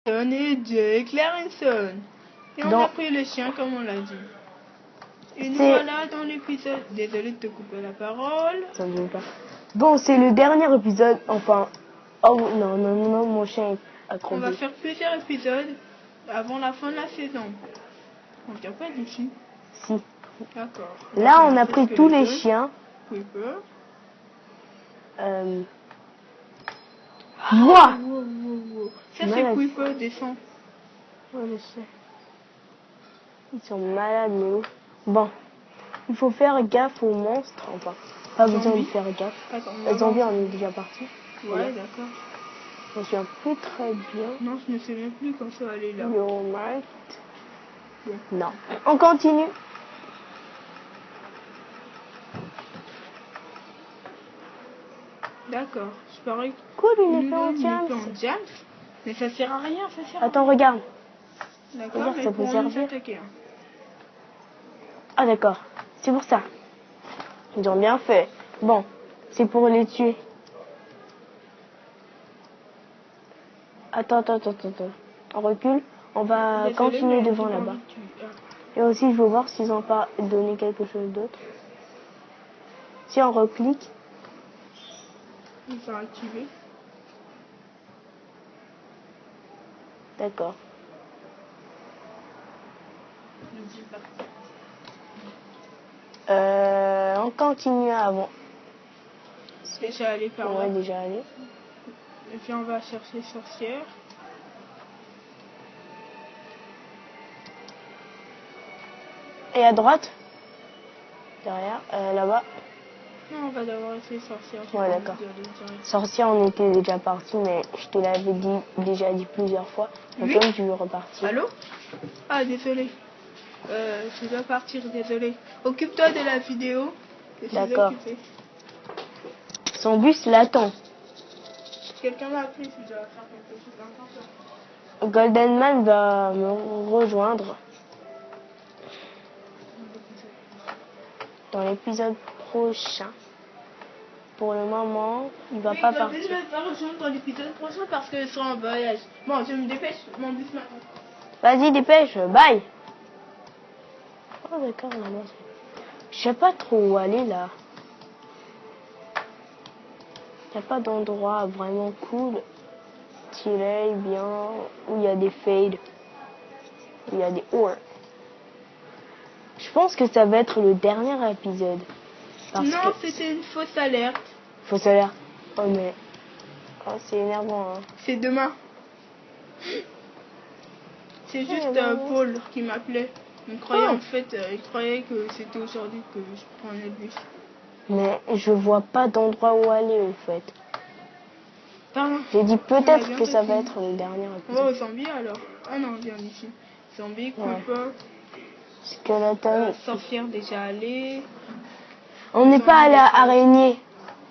Et Jake Clarenson. Et on a pris le chien comme on l'a dit. Et nous voilà dans l'épisode. Désolé de te couper la parole. Ça me pas. Bon, c'est le dernier épisode. Enfin. Oh non, non, non, non, mon chien a crevé. On va faire plusieurs épisodes avant la fin de la saison. On tient pas d'ici. Si. D'accord. Là, on a pris tous les chiens. Creeper. Moi. Ça c'est Creeper, descend. Ouais, je sais. Ils sont malades, mais ouf. Bon, il faut faire gaffe aux monstres. Enfin, pas besoin de faire gaffe. Les zombies, on est déjà parti. Ouais, d'accord. Je me souviens plus très bien. Non, je ne sais même plus quand ça allait là. Yo, Mike. Bon. Non. On continue. D'accord. Je parie que... Cool, une épée en James. Mais ça sert à rien, ça sert à rien. Attends, regarde. D'accord, regarde, mais ça peut servir. Attaquer, hein. Ah, d'accord. C'est pour ça. Ils ont bien fait. Bon, c'est pour les tuer. Attends. On recule. On va continuer devant là-bas. Et aussi, je veux voir s'ils n'ont pas donné quelque chose d'autre. Si on reclique. Ils sont activés. D'accord. On continue avant. Déjà allé par là. Ouais, déjà allé. Et puis on va chercher sorcière. Et à droite. Derrière, là-bas. Non, on va d'abord essayer sorcière. Ouais, d'accord. Sorcière, on était déjà parti, mais je te l'avais déjà dit plusieurs fois. Donc oui. comme tu veux repartir. Allô? Ah, désolé. Je dois partir, désolé. Occupe-toi de la vidéo. D'accord. Son bus l'attend. Quelqu'un m'a appelé si je dois faire quelque chose d'important. Golden Man va me rejoindre dans l'épisode prochain. Pour le moment, il va pas partir. Je vais pas rejoindre dans l'épisode prochain parce que je serai en voyage. Bon, je me dépêche, mon bus m'attend. Vas-y, dépêche, bye. Oh d'accord, là-bas. Je sais pas trop où aller là. Il n'y a pas d'endroit vraiment cool, tiré bien, où il y a des fades, où il y a des orbs. Je pense que ça va être le dernier épisode. Non, c'était une fausse alerte. Fausse alerte. Oh mais... Oh, c'est énervant. Hein. C'est demain. C'est juste Paul qui m'appelait. Il croyait en fait, il croyait que c'était aujourd'hui que je prenais le bus. Mais je vois pas d'endroit où aller en fait. Pardon. J'ai dit peut-être que ça va être le dernier épisode. On va aux zombies alors. Ah non, on vient d'ici. Zombie, Creeper. Skeleton. Sorcière déjà allée. On n'est pas allé à araignée.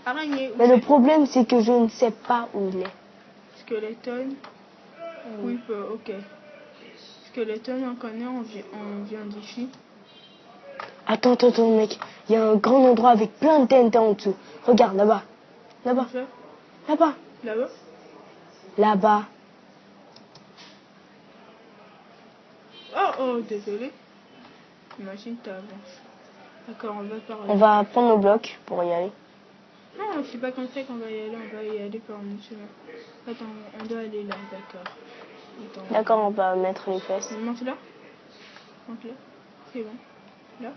Araignée. Mais le problème c'est que je ne sais pas où il est. Skeleton. Creeper, ok. Skeleton, on connaît, on vient d'ici. Attends, mec. Il y a un grand endroit avec plein de TNT en dessous. Regarde, là-bas. Là-bas. Là-bas. Là-bas. Là-bas. Oh, désolé. Imagine, t'avances. D'accord, on va par là. On va prendre nos blocs pour y aller. Non, c'est pas comme ça qu'on va y aller. On va y aller par une chemin. Attends, on doit aller là, d'accord. D'accord, on va mettre les fesses. Monte là. Monte là. C'est bon. Là.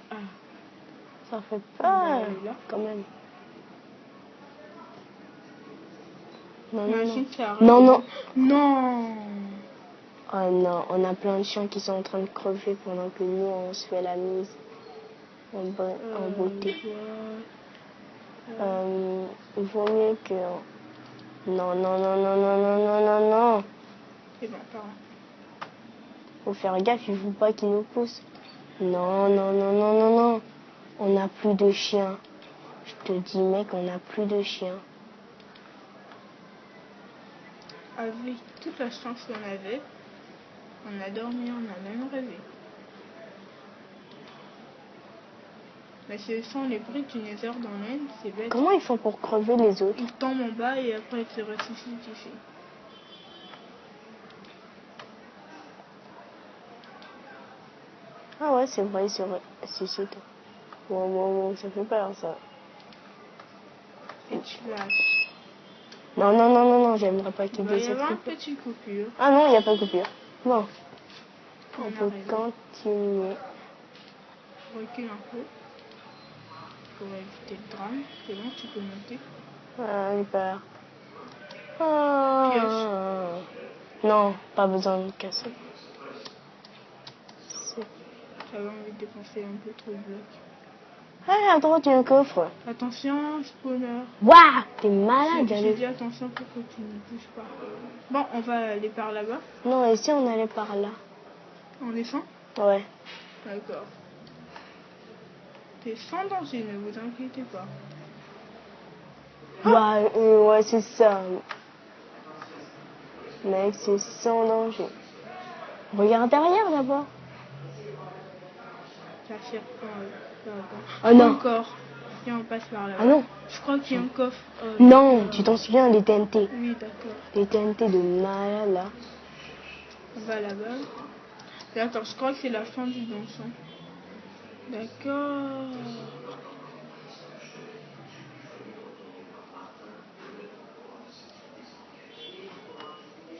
Ah. Ça fait peur, quand même. Non. Oh non, on a plein de chiens qui sont en train de crever pendant que nous, on se fait la mise en beauté. Il vaut mieux que... Non. C'est bon, pardon. Faut faire gaffe, il faut pas qu'ils nous poussent. Non. On n'a plus de chiens. Je te dis, mec, on n'a plus de chiens. Avec toute la chance qu'on avait, on a dormi, on a même rêvé. Mais ce sont les briques du Nether dans l'End, c'est bête. Comment ils font pour crever les autres? Ils tombent en bas et après ils se ressuscitent ici. Ah ouais, c'est vrai, ils se ressuscitent. Wow, ça fait peur ça. Et tu lâches. Non, j'aimerais pas Il qu'il va y y ait cette avoir une coupure. petite coupure. Ah non, il n'y a pas de coupure. Bon, on peut arrive. continuer. Recule un peu. Pour éviter le drame. C'est bon, tu peux monter. Ah, j'ai peur. Ah. Non, pas besoin de casser. J'avais envie de dépenser un peu trop de blocs. Ah, à droite, il y a un coffre. Attention, spawner. Waouh, t'es malade, J'ai allez. dit attention pour que tu ne bouges pas. Bon, on va aller par là-bas. Non, et si on allait par là? On descend? Ouais. D'accord. C'est sans danger, ne vous inquiétez pas. Ouais, c'est ça. Mec, c'est sans danger. Regarde derrière d'abord. Ça serpent là-bas. Ah non. Encore. Et on passe par là-bas. Ah non. Je crois qu'il y a un coffre. Non, tu t'en souviens, les TNT. Oui, d'accord. Les TNT de malade là. On va là-bas. D'accord, je crois que c'est la fin du donjon. D'accord.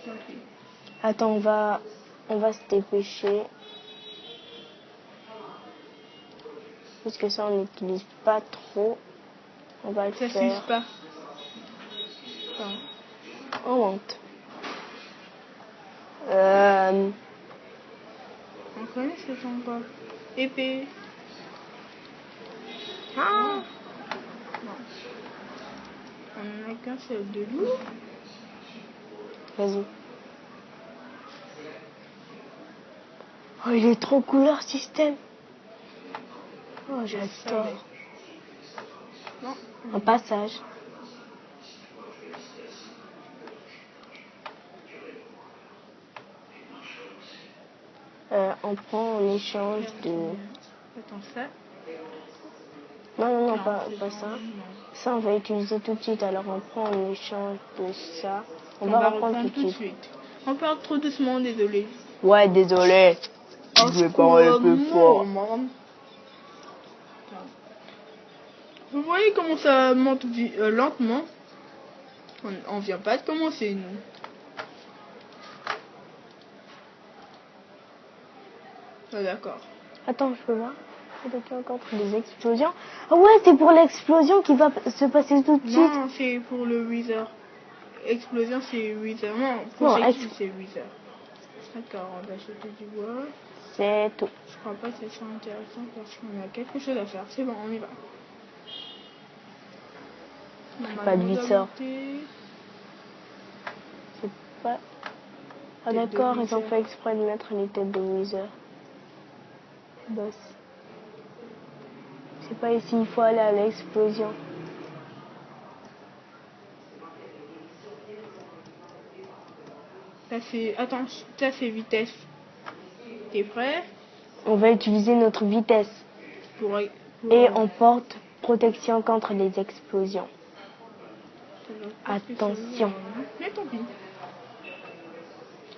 Ok. Attends, on va se dépêcher. Parce que ça, on n'utilise pas trop. On va le Ça faire. s'use pas. Enfin, On monte. on connaît ce endroit. Épée. Ah. Non. On en a qu'un seul de loup. Vas-y. Oh, il est trop couleur système. Oh, j'adore. Non. Un passage. On prend en échange de... Attends, ça. Non, Non, pas c'est ça. non. Ça, on va utiliser tout de suite. Alors, on prend en échange de ça. On va va reprendre tout de suite. On parle trop doucement, désolé. Ouais, désolé. Je vais parler plus fort. Vous voyez comment ça monte lentement? On vient pas de commencer, nous. Ah, d'accord. Attends, je peux voir. Peut-être qu'il y a encore des explosions. Ah ouais, c'est pour l'explosion qui va se passer tout de suite. Non, c'est pour le Wither. Explosion, c'est Wither. Non, projectile, c'est Wither. D'accord, on va jeter du bois. C'est tout. Je crois pas que ça soit intéressant parce qu'on a quelque chose à faire. C'est bon, on y va. Pas de visseur. C'est pas... Ah d'accord, ils ont fait exprès de mettre les têtes de Wither. Boss. C'est pas ici, il faut aller à l'explosion. Ça c'est... Attends, ça c'est vitesse. T'es prêt? On va utiliser notre vitesse. Et on porte protection contre les explosions. Attention. Mais tant pis.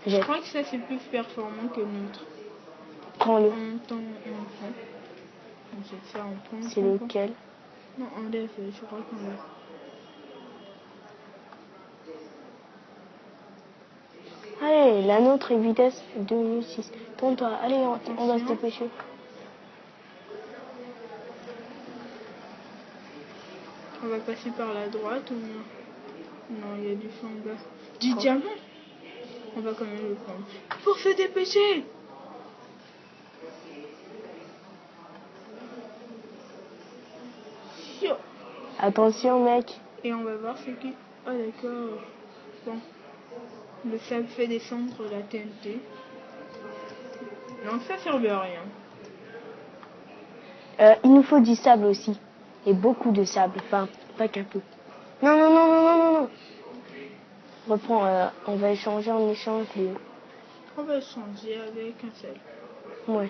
Je crois que ça c'est plus performant que l'autre. Prends-le. On prend. On jette ça, on prend. C'est lequel? Non, enlève, je crois qu'on lève. Allez, la nôtre est vitesse 2006. Tourne-toi, allez, on va se dépêcher. On va passer par la droite ou non? Non, il y a du fond en bas. Du diamant? On va quand même le prendre. Pour se dépêcher! Yo. Attention, mec. Et on va voir ce qui... Ah d'accord. Bon. Le sable fait descendre la TNT. Donc ça servait à rien. Il nous faut du sable aussi. Et beaucoup de sable. Enfin, pas qu'un peu. Non. Reprends, on va échanger en échange de... On va échanger avec un seul. Ouais.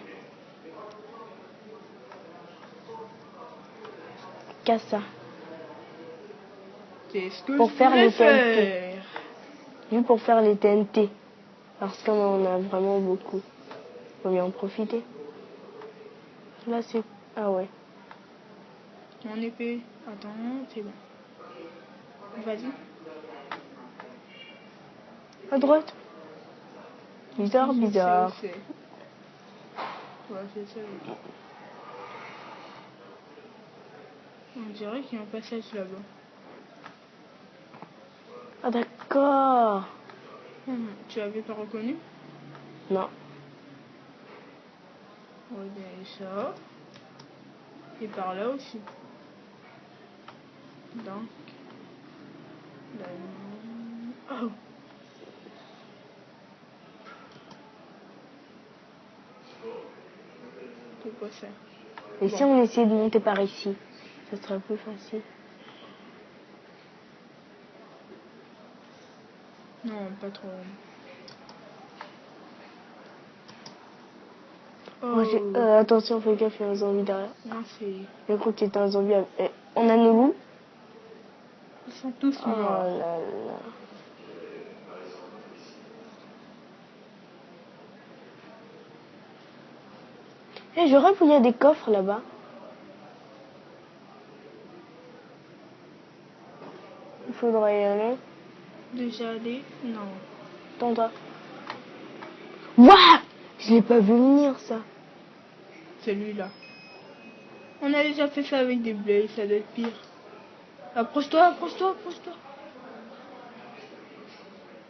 casse ça. C'est ce que Pour je faire voulais les TNT. faire. Juste pour faire les TNT. Parce qu'on en a vraiment beaucoup. Faut bien en profiter. Là, c'est... Ah ouais. Mon épée. Attends, c'est bon. Vas-y. À droite. Bizarre, bizarre. Ouais, c'est ça. On dirait qu'il y a un passage là-bas. Ah d'accord. Tu l'avais pas reconnu? Non. On va bien aller ça. Et par là aussi. Donc. Là, oh. C'est quoi ça? Et Bon. si on essayait de monter par ici, ça serait plus facile. Non, pas trop. Oh. Moi, attention, fais gaffe, il y a un zombie derrière. Non, c'est... Je crois qu'il était un zombie. On a nos loups. Ils sont tous Oh morts. là là. Je rêve où il y a des coffres là-bas. Il faudrait y aller. Déjà allé? Non. Attends-toi. Waouh! Je l'ai pas vu venir, ça. Celui-là. On a déjà fait ça avec des blés, ça doit être pire. Approche-toi, approche-toi, approche-toi.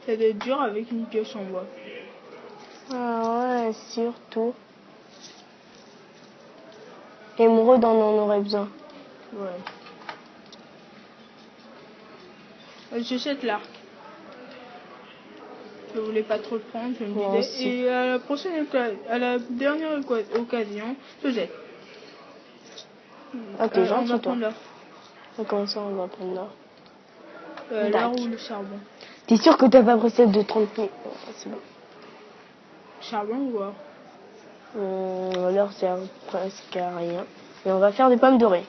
Ça doit être dur avec une pioche en bois. Ah ouais, surtout. Émeraude, on en aurait besoin. Ouais. Je jette l'arc. Je voulais pas trop le prendre, je me Moi disais. aussi. Et à la dernière occasion, je jette. Ah, t'es On gentil, va toi. prendre l'or. Comment ça, on va prendre l'or? L'or ou le charbon. T'es sûr que t'as pas pris celle de 30 pieds? C'est bon. Charbon ou or? L'or sert presque à rien. Et on va faire des pommes dorées.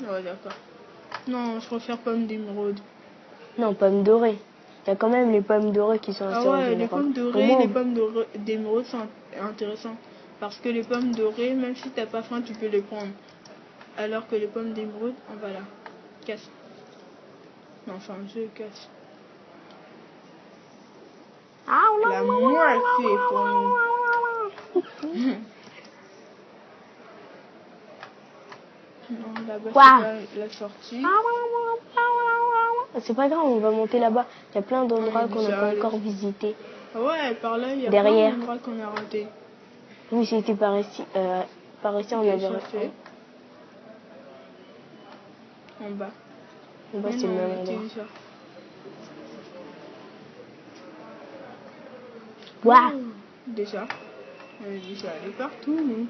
Ouais, d'accord. Non, je préfère pommes d'émeraude. Non, pommes dorées. Il y a quand même les pommes dorées qui sont assez Ah ouais, les vulnérables. pommes dorées, les pommes d'émeraude sont intéressants. Parce que les pommes dorées, même si t'as pas faim, tu peux les prendre. Alors que les pommes d'émeraude, on va là. Casse. Non, enfin, je casse. La moitié pour nous. Non, là-bas, c'est pas la sortie. C'est pas grave, on va monter là-bas. Il y a plein d'endroits qu'on n'a pas allez. encore visités. Ah ouais, par là, il y a Derrière. plein d'endroits qu'on a ratés. Oui, c'était par ici. Par ici, on Ok, avait... ça fait. En bas. En bas, Mais c'est le non, même on était endroit. déjà. Waouh! Oh, déjà. On est déjà allé partout, nous.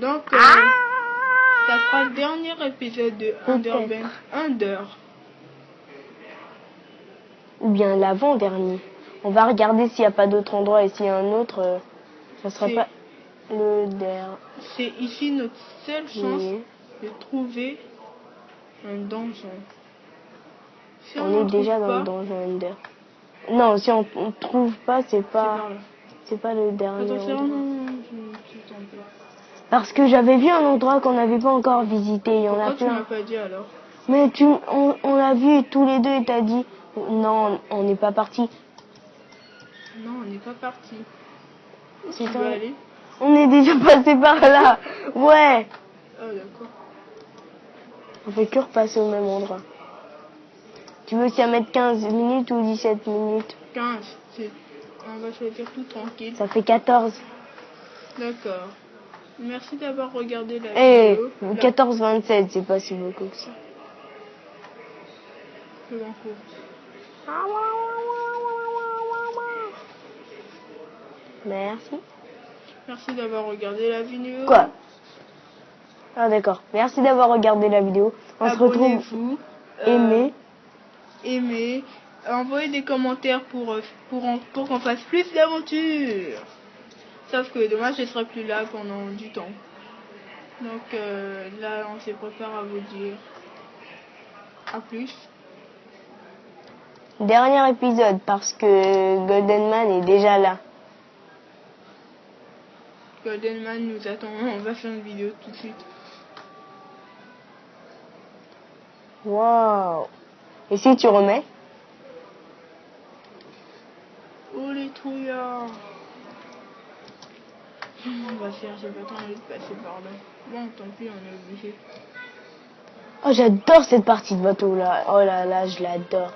Donc, ça sera le dernier épisode de Underband Under. Ou bien l'avant-dernier. On va regarder s'il n'y a pas d'autre endroit et s'il y a un autre, ça sera pas le dernier. C'est ici notre seule chance de trouver un donjon. Si on est déjà dans le donjon Under. Non, si on trouve pas, c'est pas le dernier Attention, endroit. non, je me suis trompée. Parce que j'avais vu un endroit qu'on n'avait pas encore visité. Il y en a Pourquoi tu plein. m'as pas dit alors? Mais on l'a vu tous les deux et t'as dit non, on n'est pas parti. Non, on n'est pas parti. C'est Tu veux aller? On est déjà passé par là. Ouais. Ah d'accord. On fait que repasser au même endroit. Tu veux s'y mettre 15 minutes ou 17 minutes? 15. On va choisir tout tranquille. Ça fait 14. D'accord. Merci d'avoir regardé la vidéo. 14-27, c'est pas si beaucoup que ça. Je m'en fous. Merci. Merci d'avoir regardé la vidéo. Quoi? Ah d'accord. Merci d'avoir regardé la vidéo. On se retrouve. Aimez. Envoyez des commentaires pour qu'on fasse plus d'aventures. Sauf que dommage, je serai plus là pendant du temps. Donc là, on se prépare à vous dire à plus. Dernier épisode parce que Golden Man est déjà là. Golden Man nous attend, on va faire une vidéo tout de suite. Wow. Et si tu remets? Oh les trouillards. On va faire, j'ai pas trop envie de passer par là. Bon, tant pis, on est obligé. Oh, j'adore cette partie de bateau là. Oh là là, je l'adore.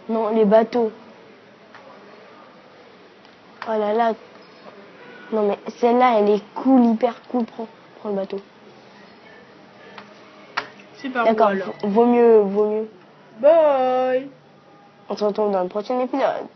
Non, les bateaux. Oh là là. Non mais celle-là, elle est cool, hyper cool. Prends le bateau. C'est par où D'accord, alors? vaut mieux. Bye. On se retrouve dans le prochain épisode.